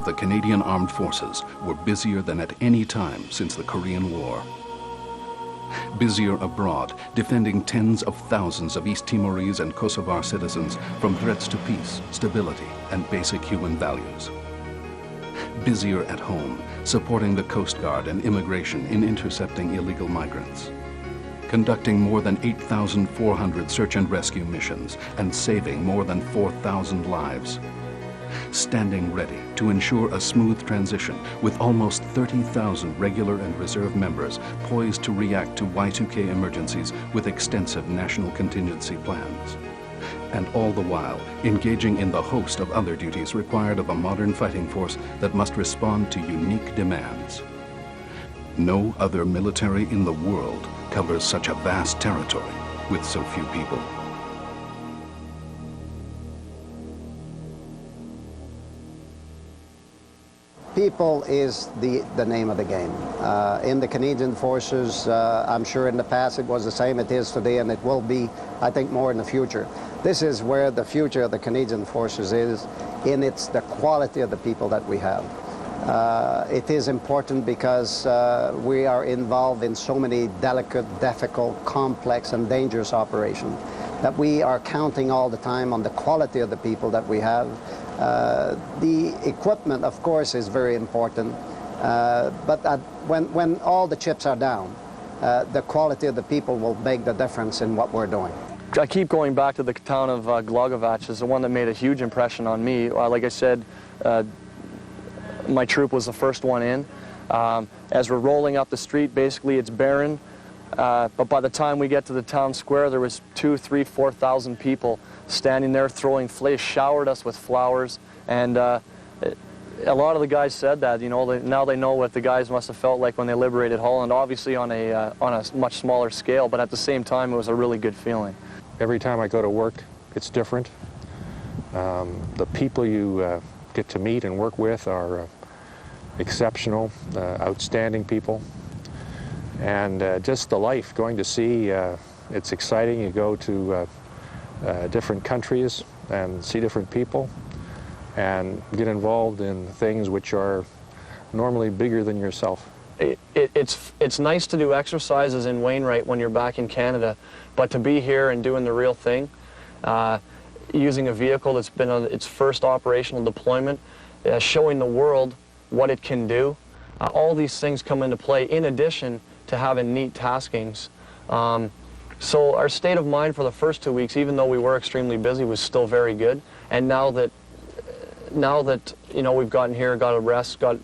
the Canadian Armed Forces were busier than at any time since the Korean War. Busier abroad, defending tens of thousands of East Timorese and Kosovar citizens from threats to peace, stability, and basic human values. Busier at home, supporting the Coast Guard and immigration in intercepting illegal migrants. Conducting more than 8,400 search and rescue missions and saving more than 4,000 lives. Standing ready to ensure a smooth transition with almost 30,000 regular and reserve members poised to react to Y2K emergencies with extensive national contingency plans. And all the while, engaging in the host of other duties required of a modern fighting force that must respond to unique demands. No other military in the world covers such a vast territory with so few people. People is the name of the game. In the Canadian Forces, I'm sure in the past it was the same, it is today, and it will be, I think, more in the future. This is where the future of the Canadian Forces is, in the quality of the people that we have. It is important because we are involved in so many delicate, difficult, complex, and dangerous operations that we are counting all the time on the quality of the people that we have. The equipment, of course, is very important, but when all the chips are down, the quality of the people will make the difference in what we're doing. I keep going back to the town of Glogovac as the one that made a huge impression on me. Like I said, my troop was the first one in. As we're rolling up the street, basically it's barren, but by the time we get to the town square, there was 2,000, 3,000, 4,000 people standing there throwing flags, showered us with flowers, and a lot of the guys said that, you know, now they know what the guys must have felt like when they liberated Holland, obviously on a much smaller scale, but at the same time it was a really good feeling. Every time I go to work, it's different. The people you get to meet and work with are exceptional, outstanding people, and just the life, going to sea, it's exciting. You go to different countries and see different people and get involved in things which are normally bigger than yourself. It's nice to do exercises in Wainwright when you're back in Canada, but to be here and doing the real thing, using a vehicle that's been on its first operational deployment, showing the world what it can do, all these things come into play in addition to having neat taskings. So our state of mind for the first 2 weeks, even though we were extremely busy, was still very good. And now that you know, we've gotten here, got a rest, got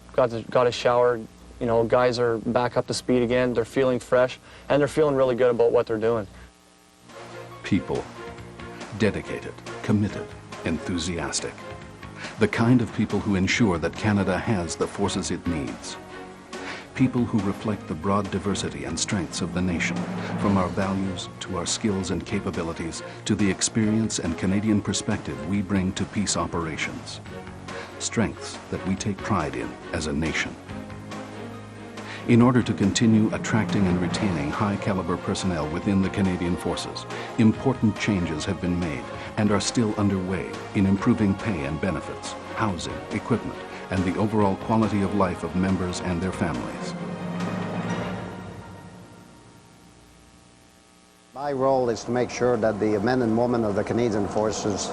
a shower, you know, guys are back up to speed again. They're feeling fresh, and they're feeling really good about what they're doing. People, dedicated, committed, enthusiastic. The kind of people who ensure that Canada has the forces it needs. People who reflect the broad diversity and strengths of the nation, from our values to our skills and capabilities to the experience and Canadian perspective we bring to peace operations. Strengths that we take pride in as a nation. In order to continue attracting and retaining high-caliber personnel within the Canadian Forces, important changes have been made and are still underway in improving pay and benefits, housing, equipment, and the overall quality of life of members and their families. My role is to make sure that the men and women of the Canadian Forces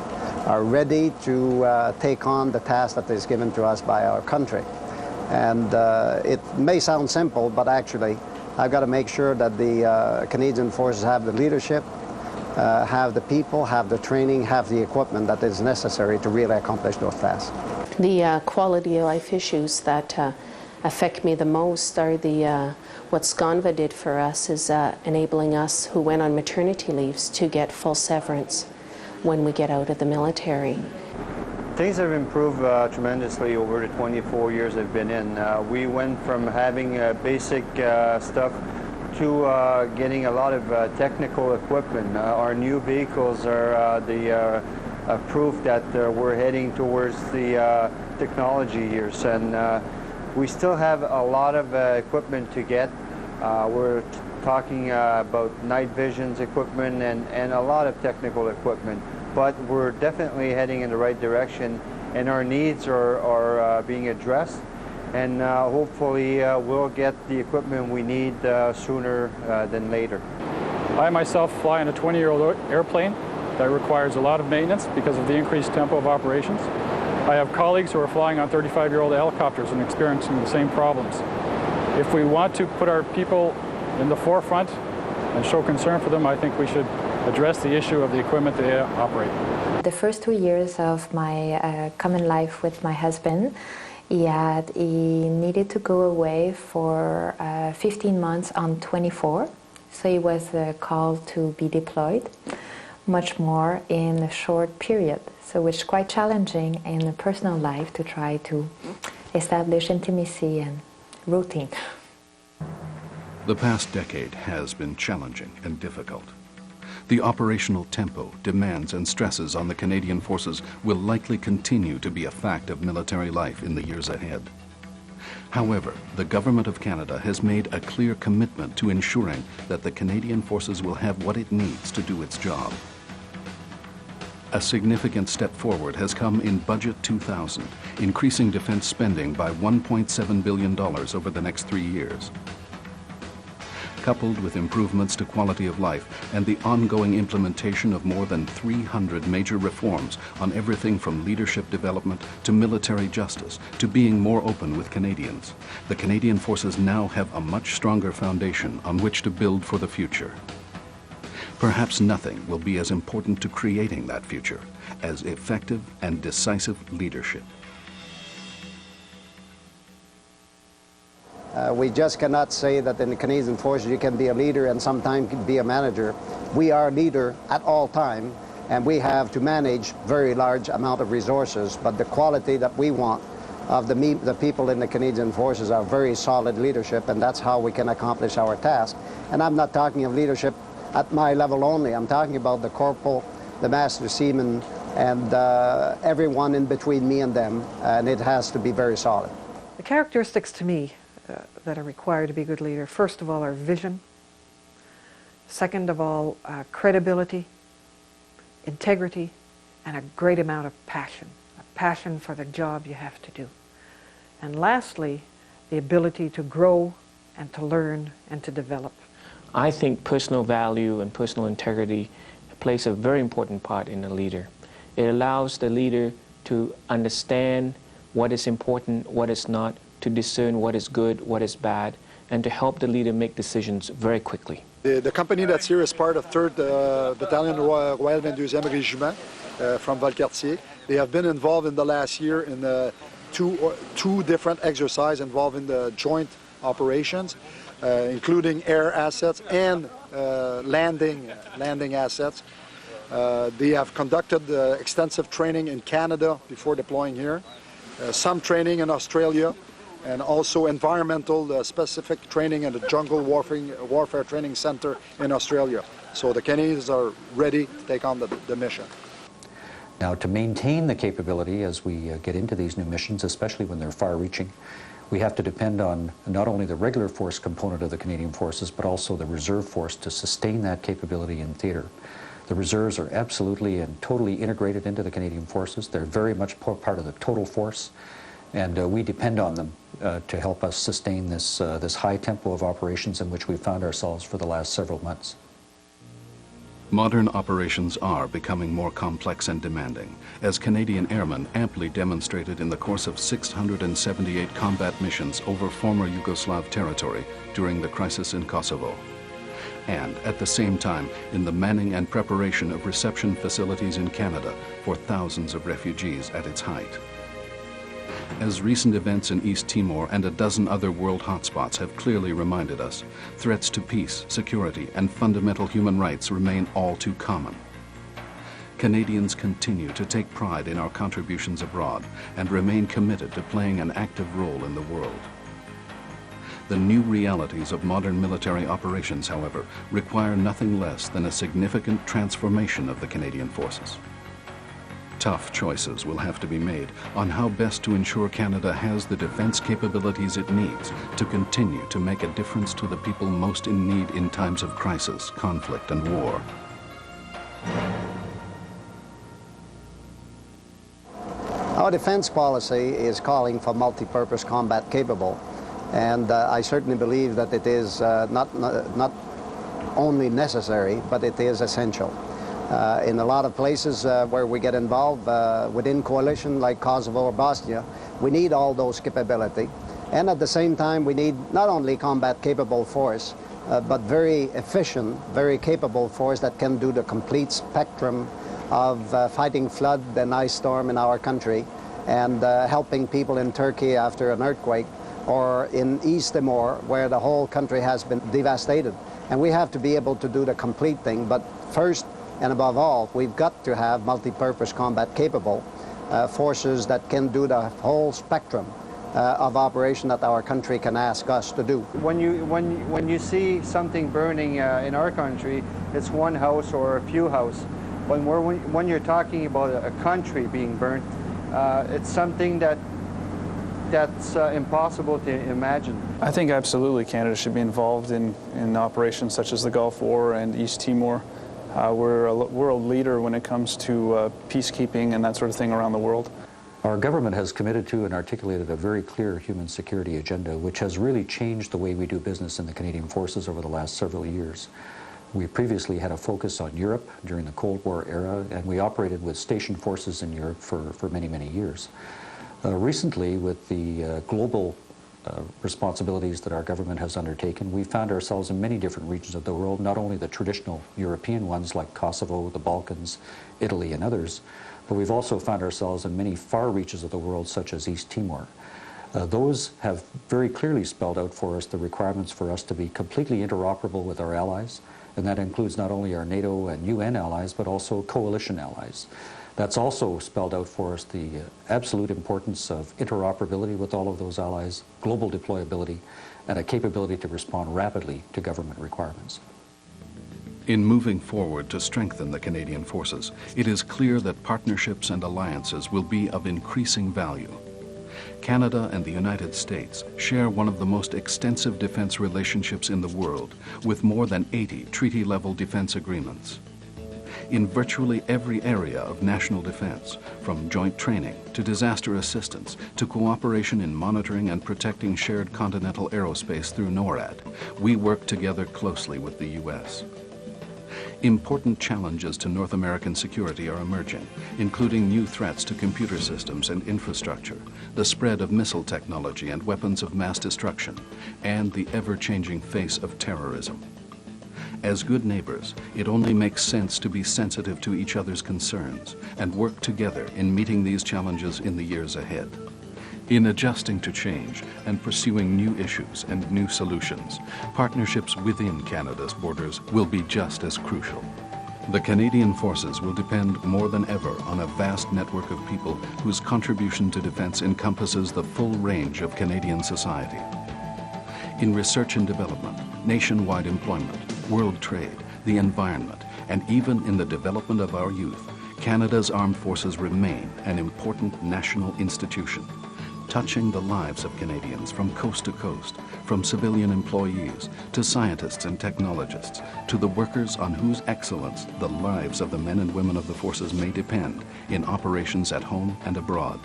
are ready to take on the task that is given to us by our country. And it may sound simple, but actually I've got to make sure that the Canadian Forces have the leadership, have the people, have the training, have the equipment that is necessary to really accomplish those tasks. The quality of life issues that affect me the most are what SCONVA did for us is enabling us who went on maternity leaves to get full severance when we get out of the military. Things have improved tremendously over the 24 years I've been in. We went from having basic stuff to getting a lot of technical equipment. Our new vehicles are the proof that we're heading towards the technology years, and we still have a lot of equipment to get. We're talking about night visions equipment and a lot of technical equipment, but we're definitely heading in the right direction, and our needs are being addressed. And hopefully we'll get the equipment we need sooner than later. I myself fly in a 20-year-old airplane that requires a lot of maintenance because of the increased tempo of operations. I have colleagues who are flying on 35-year-old helicopters and experiencing the same problems. If we want to put our people in the forefront and show concern for them, I think we should address the issue of the equipment they operate. The first 2 years of my common life with my husband, he needed to go away for 15 months on 24, so he was called to be deployed, much more in a short period. So it's quite challenging in a personal life to try to establish intimacy and routine. The past decade has been challenging and difficult. The operational tempo, demands, and stresses on the Canadian Forces will likely continue to be a fact of military life in the years ahead. However, the Government of Canada has made a clear commitment to ensuring that the Canadian Forces will have what it needs to do its job. A significant step forward has come in Budget 2000, increasing defense spending by $1.7 billion over the next 3 years. Coupled with improvements to quality of life and the ongoing implementation of more than 300 major reforms on everything from leadership development to military justice to being more open with Canadians, the Canadian Forces now have a much stronger foundation on which to build for the future. Perhaps nothing will be as important to creating that future as effective and decisive leadership. We just cannot say that in the Canadian Forces you can be a leader and sometimes be a manager. We are a leader at all time, and we have to manage very large amount of resources, but the quality that we want of the people in the Canadian Forces are very solid leadership, and that's how we can accomplish our task. And I'm not talking of leadership at my level only. I'm talking about the corporal, the master seaman, and everyone in between me and them, and it has to be very solid. The characteristics to me that are required to be a good leader, first of all, are vision. Second of all, credibility, integrity, and a great amount of passion. A passion for the job you have to do. And lastly, the ability to grow and to learn and to develop. I think personal value and personal integrity plays a very important part in a leader. It allows the leader to understand what is important, what is not, to discern what is good, what is bad, and to help the leader make decisions very quickly. The company that's here is part of 3rd Battalion Royal 22e Régiment from Valcartier. They have been involved in the last year in two different exercises involving the joint operations, including air assets and landing assets. They have conducted extensive training in Canada before deploying here, some training in Australia, and also environmental specific training in the Jungle Warfare Training Center in Australia. So the Canadians are ready to take on the mission. Now, to maintain the capability as we get into these new missions, especially when they're far-reaching, we have to depend on not only the regular force component of the Canadian Forces, but also the reserve force to sustain that capability in theater. The reserves are absolutely and totally integrated into the Canadian Forces. They're very much part of the total force, and we depend on them to help us sustain this high tempo of operations in which we've found ourselves for the last several months. Modern operations are becoming more complex and demanding, as Canadian airmen amply demonstrated in the course of 678 combat missions over former Yugoslav territory during the crisis in Kosovo. And at the same time, in the manning and preparation of reception facilities in Canada for thousands of refugees at its height. As recent events in East Timor and a dozen other world hotspots have clearly reminded us, threats to peace, security, and fundamental human rights remain all too common. Canadians continue to take pride in our contributions abroad and remain committed to playing an active role in the world. The new realities of modern military operations, however, require nothing less than a significant transformation of the Canadian Forces. Tough choices will have to be made on how best to ensure Canada has the defense capabilities it needs to continue to make a difference to the people most in need in times of crisis, conflict, and war. Our defense policy is calling for multi-purpose combat capable, and I certainly believe that it is not only necessary, but it is essential. In a lot of places where we get involved within coalition like Kosovo or Bosnia, we need all those capability. And at the same time, we need not only combat capable force, but very efficient, very capable force that can do the complete spectrum of fighting flood and ice storm in our country, and helping people in Turkey after an earthquake, or in East Timor where the whole country has been devastated. And we have to be able to do the complete thing, but first and above all, we've got to have multi-purpose combat capable forces that can do the whole spectrum of operation that our country can ask us to do. When you see something burning in our country, it's one house or a few houses. When you're talking about a country being burnt, it's something that's impossible to imagine. I think absolutely Canada should be involved in operations such as the Gulf War and East Timor. We're a world leader when it comes to peacekeeping and that sort of thing around the world. Our government has committed to and articulated a very clear human security agenda, which has really changed the way we do business in the Canadian Forces over the last several years. We previously had a focus on Europe during the Cold War era, and we operated with stationed forces in Europe for many, many years. Recently, with the global responsibilities that our government has undertaken, we found ourselves in many different regions of the world, not only the traditional European ones like Kosovo, the Balkans, Italy, and others, but we've also found ourselves in many far reaches of the world, such as East Timor. Those have very clearly spelled out for us the requirements for us to be completely interoperable with our allies, and that includes not only our NATO and UN allies, but also coalition allies. That's also spelled out for us the absolute importance of interoperability with all of those allies, global deployability, and a capability to respond rapidly to government requirements. In moving forward to strengthen the Canadian Forces, it is clear that partnerships and alliances will be of increasing value. Canada and the United States share one of the most extensive defense relationships in the world, with more than 80 treaty-level defense agreements. In virtually every area of national defense, from joint training to disaster assistance to cooperation in monitoring and protecting shared continental aerospace through NORAD, we work together closely with the U.S. Important challenges to North American security are emerging, including new threats to computer systems and infrastructure, the spread of missile technology and weapons of mass destruction, and the ever-changing face of terrorism. As good neighbors, it only makes sense to be sensitive to each other's concerns and work together in meeting these challenges in the years ahead. In adjusting to change and pursuing new issues and new solutions, partnerships within Canada's borders will be just as crucial. The Canadian Forces will depend more than ever on a vast network of people whose contribution to defense encompasses the full range of Canadian society. In research and development, nationwide employment, world trade, the environment, and even in the development of our youth, Canada's armed forces remain an important national institution, touching the lives of Canadians from coast to coast, from civilian employees to scientists and technologists, to the workers on whose excellence the lives of the men and women of the forces may depend in operations at home and abroad.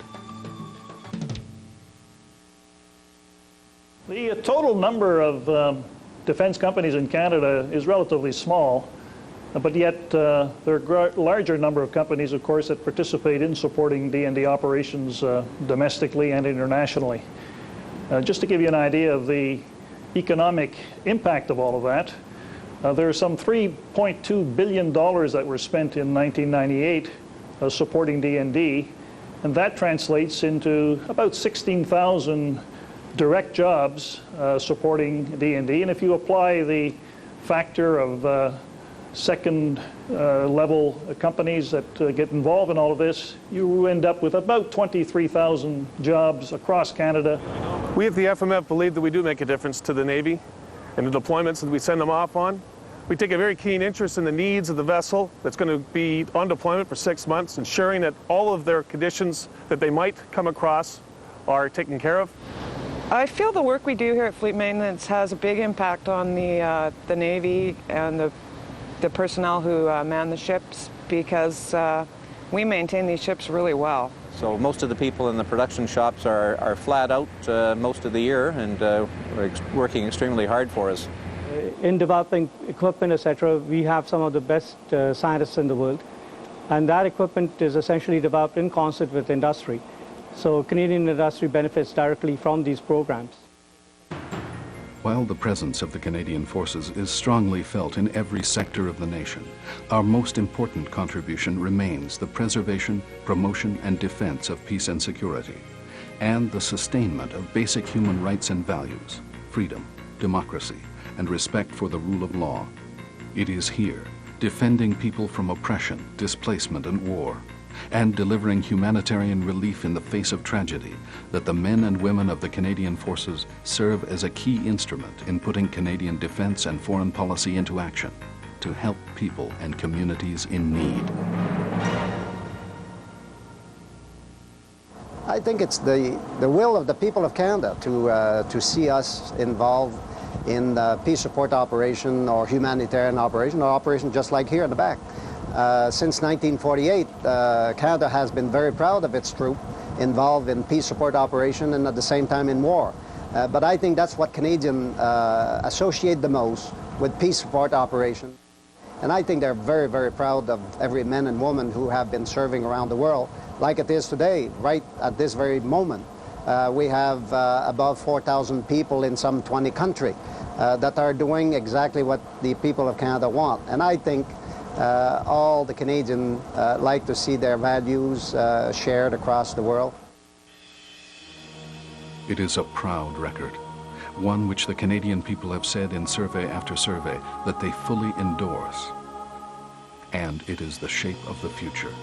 The total number of defense companies in Canada is relatively small, but yet there are a larger number of companies, of course, that participate in supporting D&D operations domestically and internationally. Just to give you an idea of the economic impact of all of that, there are some $3.2 billion that were spent in 1998 supporting D&D, and that translates into about 16,000 direct jobs supporting D&D, and if you apply the factor of second level companies that get involved in all of this, you end up with about 23,000 jobs across Canada. We at the FMF believe that we do make a difference to the Navy and the deployments that we send them off on. We take a very keen interest in the needs of the vessel that's going to be on deployment for 6 months, ensuring that all of their conditions that they might come across are taken care of. I feel the work we do here at Fleet Maintenance has a big impact on the Navy and the personnel who man the ships, because we maintain these ships really well. So most of the people in the production shops are flat out most of the year and working extremely hard for us. In developing equipment, etc., we have some of the best scientists in the world, and that equipment is essentially developed in concert with industry. So Canadian industry benefits directly from these programs. While the presence of the Canadian Forces is strongly felt in every sector of the nation, our most important contribution remains the preservation, promotion, and defense of peace and security, and the sustainment of basic human rights and values, freedom, democracy, and respect for the rule of law. It is here, defending people from oppression, displacement, and war, and delivering humanitarian relief in the face of tragedy, that the men and women of the Canadian Forces serve as a key instrument in putting Canadian defense and foreign policy into action to help people and communities in need. I think it's the will of the people of Canada to see us involved in peace support operation or humanitarian operation or operation just like here in the back. Since 1948, Canada has been very proud of its troop involved in peace support operation and at the same time in war. But I think that's what Canadians associate the most with peace support operation. And I think they're very, very proud of every man and woman who have been serving around the world, like it is today, right at this very moment. We have above 4,000 people in some 20 countries that are doing exactly what the people of Canada want. And I think all the Canadians like to see their values shared across the world. It is a proud record, one which the Canadian people have said in survey after survey that they fully endorse. And it is the shape of the future.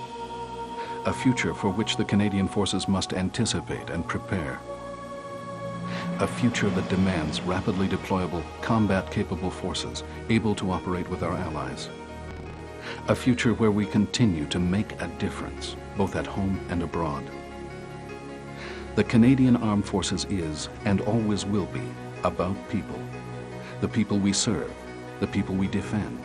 A future for which the Canadian Forces must anticipate and prepare. A future that demands rapidly deployable, combat-capable forces able to operate with our allies. A future where we continue to make a difference, both at home and abroad. The Canadian Armed Forces is, and always will be, about people. The people we serve, the people we defend,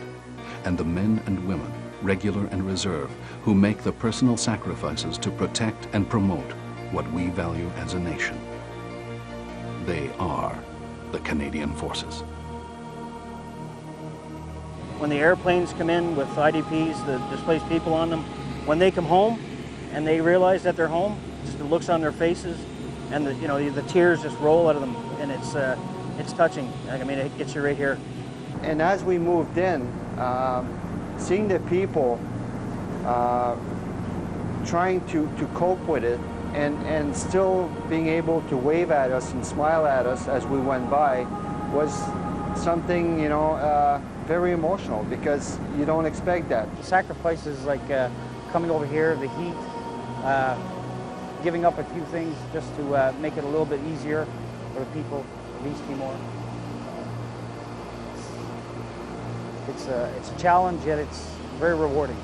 and the men and women, regular and reserve, who make the personal sacrifices to protect and promote what we value as a nation. They are the Canadian Forces. When the airplanes come in with IDPs, the displaced people on them, when they come home and they realize that they're home, just the looks on their faces and the tears just roll out of them, and it's touching. I mean, it gets you right here. And as we moved in, seeing the people trying to cope with it and still being able to wave at us and smile at us as we went by was something, very emotional, because you don't expect that. The sacrifices like coming over here, the heat, giving up a few things just to make it a little bit easier for the people of East Timor. It's a challenge, yet it's very rewarding.